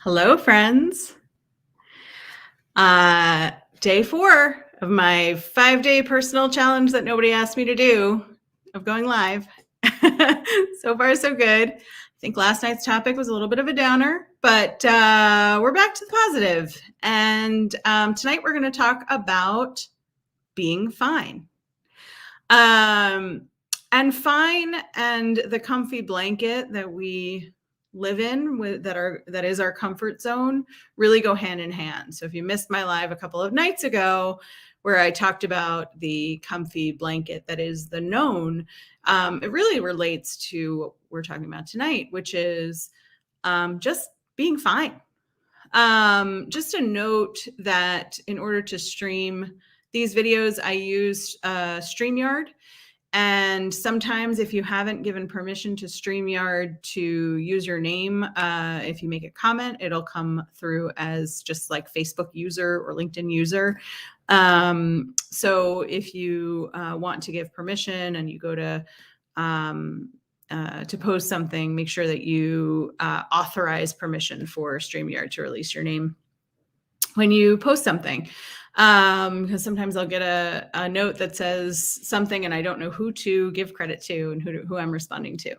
Hello, friends. Day 4 of my 5-day personal challenge that nobody asked me to do of going live. So far, so good. I think last night's topic was a little bit of a downer, but we're back to the positive. And tonight we're going to talk about being fine. And fine and the comfy blanket that we live in that is our comfort zone really go hand in hand. So if you missed my live a couple of nights ago where I talked about the comfy blanket that is the known, it really relates to what we're talking about tonight, which is just being fine. Just a note that in order to stream these videos, I use StreamYard. And sometimes if you haven't given permission to StreamYard to use your name, if you make a comment, it'll come through as just like Facebook user or LinkedIn user. So if you want to give permission and you go to post something, make sure that you authorize permission for StreamYard to release your name when you post something. Because sometimes I'll get a note that says something and I don't know who to give credit to and who I'm responding to.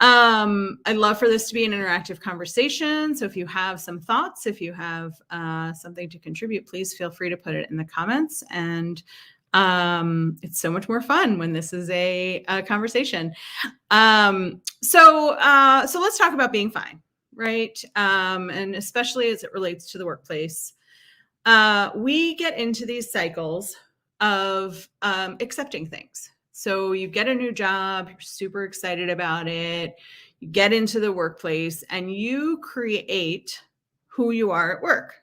I'd love for this to be an interactive conversation. So if you have some thoughts, if you have something to contribute, please feel free to put it in the comments. And it's so much more fun when this is a conversation. So let's talk about being fine, right? And especially as it relates to the workplace. We get into these cycles of accepting things. So you get a new job, you're super excited about it, you get into the workplace and you create who you are at work.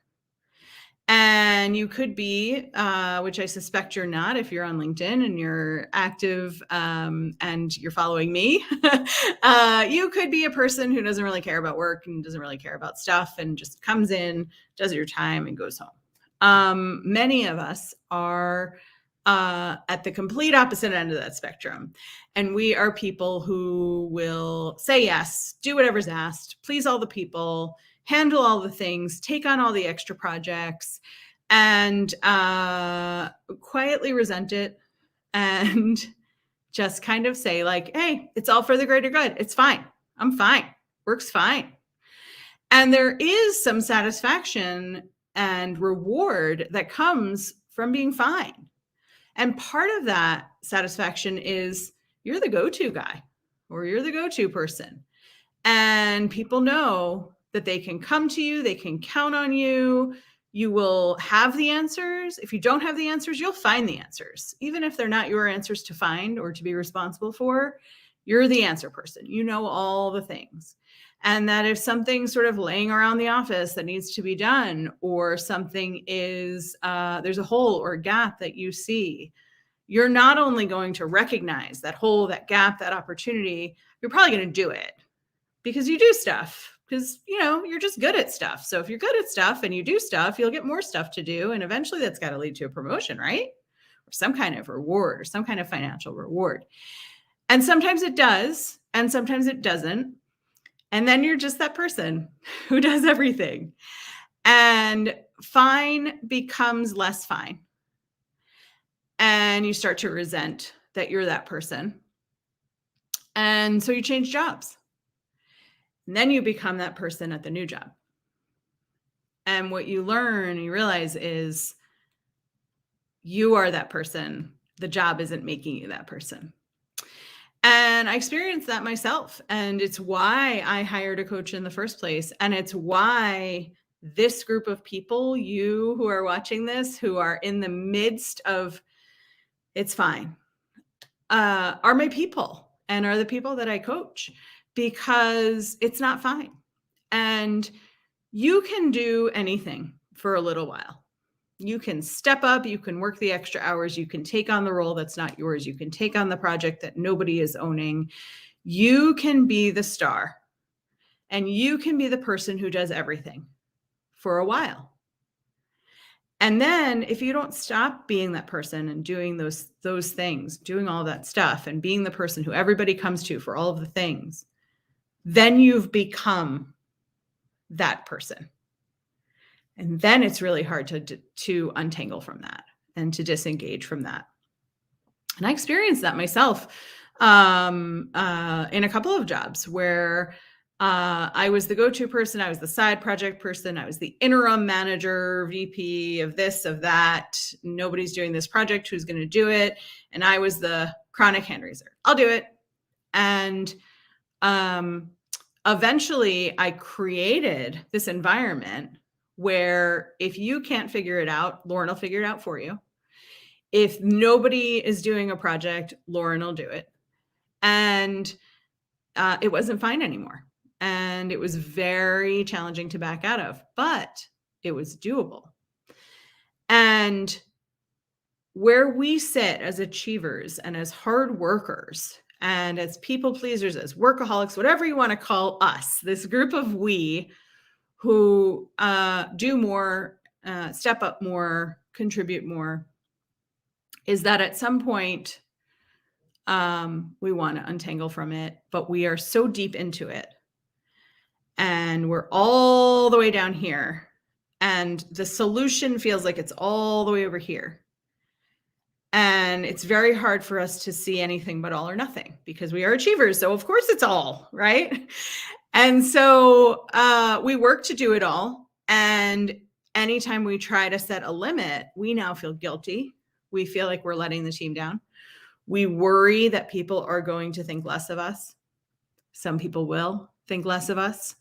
And you could be, which I suspect you're not if you're on LinkedIn and you're active and you're following me, you could be a person who doesn't really care about work and doesn't really care about stuff and just comes in, does your time and goes home. Many of us are at the complete opposite end of that spectrum. And we are people who will say yes, do whatever's asked, please all the people, handle all the things, take on all the extra projects, and quietly resent it and just kind of say like, hey, it's all for the greater good. It's fine. I'm fine. Work's fine. And there is some satisfaction and reward that comes from being fine. And part of that satisfaction is you're the go-to guy or you're the go-to person. And people know that they can come to you, they can count on you, you will have the answers. If you don't have the answers, you'll find the answers. Even if they're not your answers to find or to be responsible for, you're the answer person. You know all the things. And that if something's sort of laying around the office that needs to be done, or something is, there's a hole or a gap that you see, you're not only going to recognize that hole, that gap, that opportunity, you're probably going to do it because you do stuff, because, you know, you're just good at stuff. So if you're good at stuff and you do stuff, you'll get more stuff to do. And eventually that's got to lead to a promotion, right? Or some kind of reward or some kind of financial reward. And sometimes it does, and sometimes it doesn't. And then you're just that person who does everything. And fine becomes less fine. And you start to resent that you're that person. And so you change jobs. And then you become that person at the new job. And what you learn and you realize is you are that person. The job isn't making you that person. And I experienced that myself. And it's why I hired a coach in the first place. And it's why this group of people, you who are watching this, who are in the midst of it's fine, are my people and are the people that I coach, because it's not fine. And you can do anything for a little while. You can step up, you can work the extra hours, you can take on the role that's not yours, you can take on the project that nobody is owning. You can be the star and you can be the person who does everything for a while. And then if you don't stop being that person and doing those things, doing all that stuff and being the person who everybody comes to for all of the things, then you've become that person. And then it's really hard to untangle from that and to disengage from that. And I experienced that myself in a couple of jobs where I was the go-to person. I was the side project person. I was the interim manager, VP of this, of that. Nobody's doing this project. Who's going to do it? And I was the chronic hand raiser. I'll do it. And eventually I created this environment where if you can't figure it out, Lauren will figure it out for you. If nobody is doing a project, Lauren will do it. And it wasn't fine anymore. And it was very challenging to back out of, but it was doable. And where we sit as achievers and as hard workers and as people pleasers, as workaholics, whatever you want to call us, this group of we who do more, step up more, contribute more, is that at some point we want to untangle from it, but we are so deep into it and we're all the way down here and the solution feels like it's all the way over here. And it's very hard for us to see anything but all or nothing because we are achievers. So of course it's all, right? And so we work to do it all. And anytime we try to set a limit, we now feel guilty. We feel like we're letting the team down. We worry that people are going to think less of us. Some people will think less of us.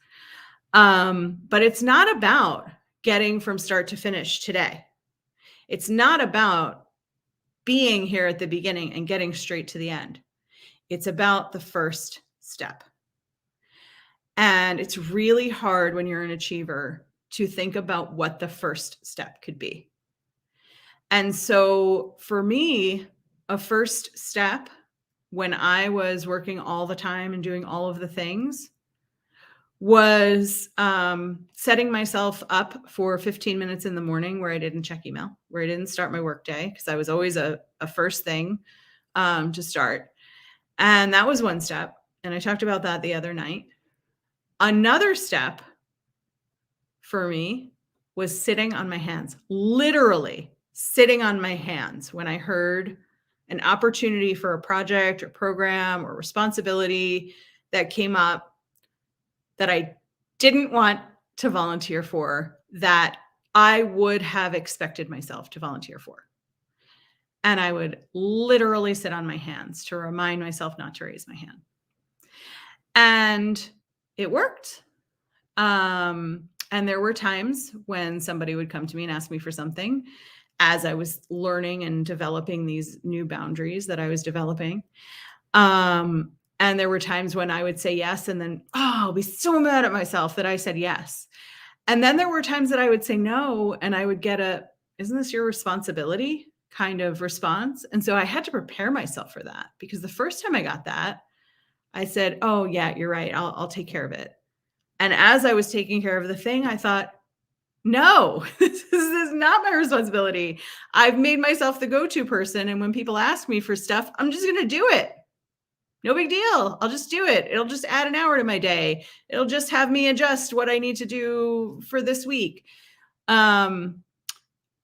But it's not about getting from start to finish today. It's not about being here at the beginning and getting straight to the end. It's about the first step. And it's really hard when you're an achiever to think about what the first step could be. And so for me, a first step when I was working all the time and doing all of the things was setting myself up for 15 minutes in the morning where I didn't check email, where I didn't start my workday, because I was always a first thing to start. And that was one step. And I talked about that the other night. Another step for me was sitting on my hands, literally sitting on my hands when I heard an opportunity for a project or program or responsibility that came up that I didn't want to volunteer for, that I would have expected myself to volunteer for. And I would literally sit on my hands to remind myself not to raise my hand. And it worked. And there were times when somebody would come to me and ask me for something as I was learning and developing these new boundaries that I was developing. And there were times when I would say yes, and then, I'll be so mad at myself that I said yes. And then there were times that I would say no, and I would get isn't this your responsibility kind of response? And so I had to prepare myself for that, because the first time I got that, I said, oh yeah, you're right. I'll take care of it. And as I was taking care of the thing, I thought, no, this is not my responsibility. I've made myself the go-to person. And when people ask me for stuff, I'm just going to do it. No big deal. I'll just do it. It'll just add an hour to my day. It'll just have me adjust what I need to do for this week. And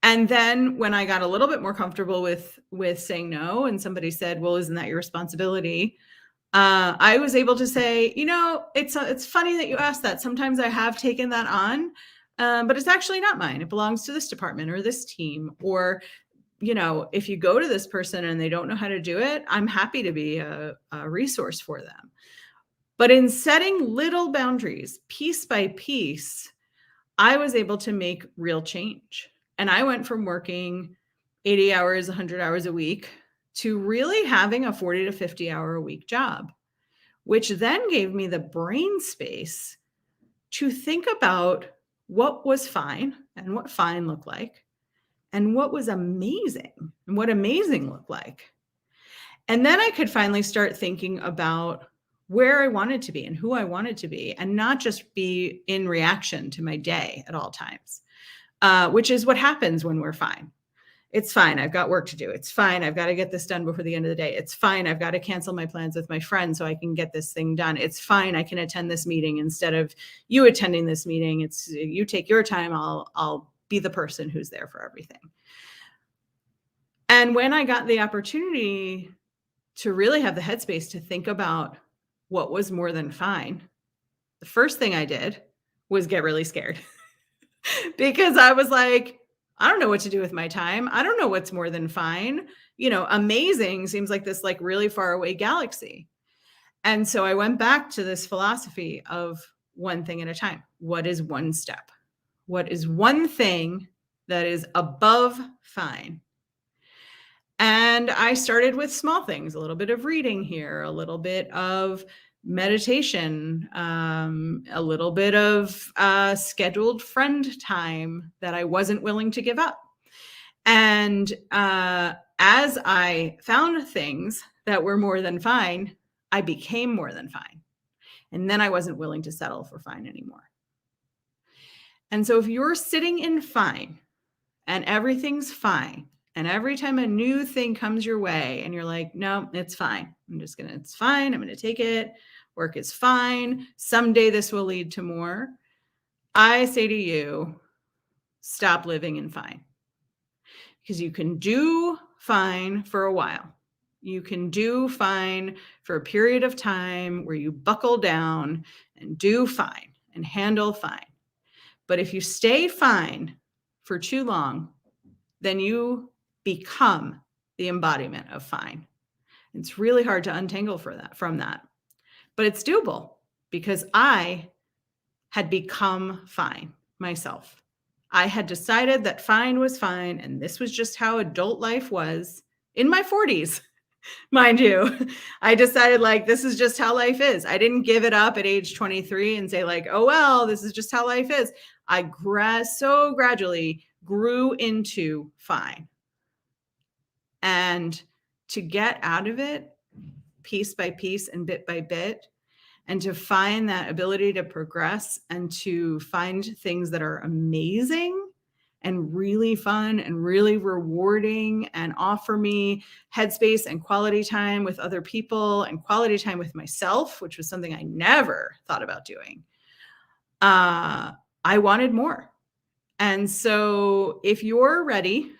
then when I got a little bit more comfortable with saying no, and somebody said, well, isn't that your responsibility? I was able to say, it's funny that you asked that. Sometimes I have taken that on, but it's actually not mine. It belongs to this department or this team, or if you go to this person and they don't know how to do it, I'm happy to be a resource for them. But in setting little boundaries, piece by piece, I was able to make real change. And I went from working 80 hours, 100 hours a week to really having a 40 to 50 hour a week job, which then gave me the brain space to think about what was fine and what fine looked like, and what was amazing and what amazing looked like. And then I could finally start thinking about where I wanted to be and who I wanted to be, and not just be in reaction to my day at all times, which is what happens when we're fine. It's fine. I've got work to do. It's fine. I've got to get this done before the end of the day. It's fine. I've got to cancel my plans with my friend so I can get this thing done. It's fine. I can attend this meeting instead of you attending this meeting. It's you take your time. I'll be the person who's there for everything. And when I got the opportunity to really have the headspace to think about what was more than fine, the first thing I did was get really scared because I was like, I don't know what to do with my time. I don't know what's more than fine. Amazing seems like this like really far away galaxy. And so I went back to this philosophy of one thing at a time. What is one step? What is one thing that is above fine? And I started with small things, a little bit of reading here, a little bit of meditation, a little bit of scheduled friend time that I wasn't willing to give up. And as I found things that were more than fine, I became more than fine. And then I wasn't willing to settle for fine anymore. And so if you're sitting in fine and everything's fine, and every time a new thing comes your way and you're like, no, it's fine. It's fine. I'm going to take it. Work is fine. Someday this will lead to more. I say to you, stop living in fine. Because you can do fine for a while. You can do fine for a period of time where you buckle down and do fine and handle fine. But if you stay fine for too long, then you become the embodiment of fine. It's really hard to untangle from that. But it's doable because I had become fine myself. I had decided that fine was fine, and this was just how adult life was in my 40s, mind you. I decided like this is just how life is. I didn't give it up at age 23 and say like, oh, well, this is just how life is. I so gradually grew into fine. And to get out of it piece by piece and bit by bit, and to find that ability to progress and to find things that are amazing and really fun and really rewarding and offer me headspace and quality time with other people and quality time with myself, which was something I never thought about doing. I wanted more. And so if you're ready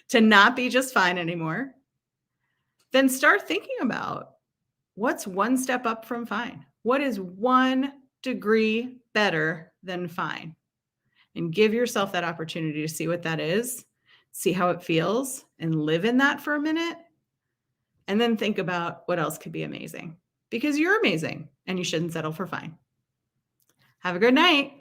to not be just fine anymore, then start thinking about what's one step up from fine? What is 1 degree better than fine? And give yourself that opportunity to see what that is, see how it feels, and live in that for a minute. And then think about what else could be amazing, because you're amazing and you shouldn't settle for fine. Have a good night.